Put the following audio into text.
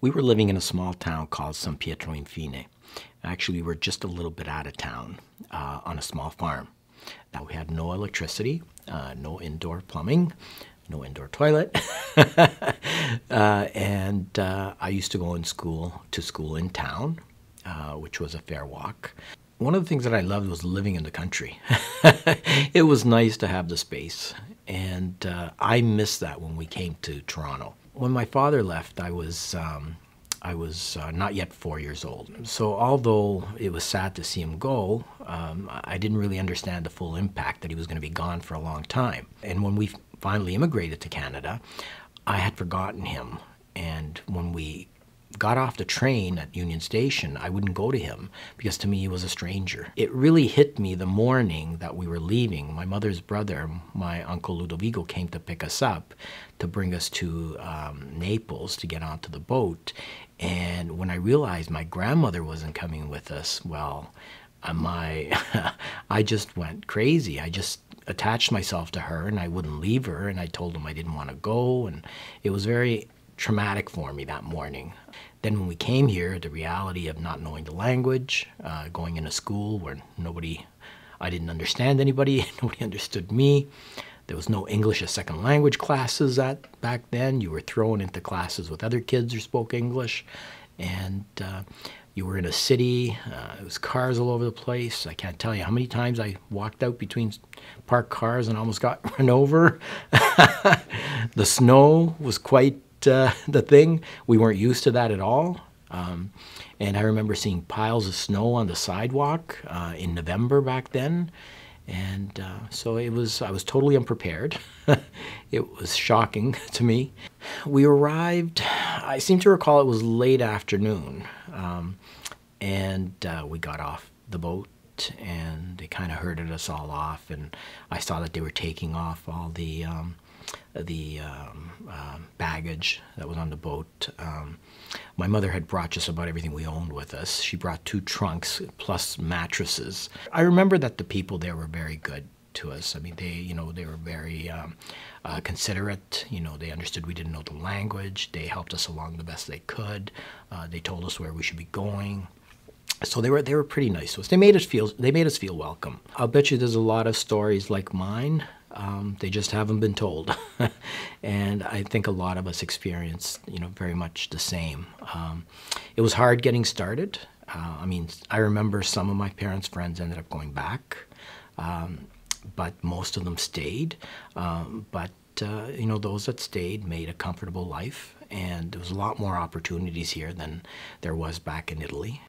We were living in a small town called San Pietro Infine. Actually, we were just a little bit out of town on a small farm. Now, we had no electricity, no indoor plumbing, no indoor toilet, and I used to go to school in town, which was a fair walk. One of the things that I loved was living in the country. It was nice to have the space, and I missed that when we came to Toronto. When my father left, I was not yet 4 years old. So although it was sad to see him go, I didn't really understand the full impact that he was going to be gone for a long time. And when we finally immigrated to Canada, I had forgotten him. And when we got off the train at Union Station, I wouldn't go to him because to me he was a stranger. It really hit me the morning that we were leaving. My mother's brother, my uncle Ludovico, came to pick us up to bring us to Naples to get onto the boat. And when I realized my grandmother wasn't coming with us, well, I just went crazy. I just attached myself to her and I wouldn't leave her, and I told him I didn't want to go, and it was very traumatic for me that morning. Then when we came here, the reality of not knowing the language, going into school where I didn't understand anybody, nobody understood me. There was no English as second language classes back then. You were thrown into classes with other kids who spoke English, and you were in a city. There was cars all over the place. I can't tell you how many times I walked out between parked cars and almost got run over. The snow was quite the thing. We weren't used to that at all. And I remember seeing piles of snow on the sidewalk in November back then. And so I was totally unprepared. It was shocking to me. We arrived, I seem to recall it was late afternoon. And we got off the boat and they kind of herded us all off. And I saw that they were taking off all the baggage that was on the boat. My mother had brought just about everything we owned with us. She brought 2 trunks plus mattresses. I remember that the people there were very good to us. I mean, they were very considerate. They understood we didn't know the language. They helped us along the best they could. They told us where we should be going. So they were pretty nice to us. They made us feel welcome. I'll bet you there's a lot of stories like mine. They just haven't been told. And I think a lot of us experienced, very much the same. It was hard getting started. I mean, I remember some of my parents' friends ended up going back, but most of them stayed. But those that stayed made a comfortable life, and there was a lot more opportunities here than there was back in Italy.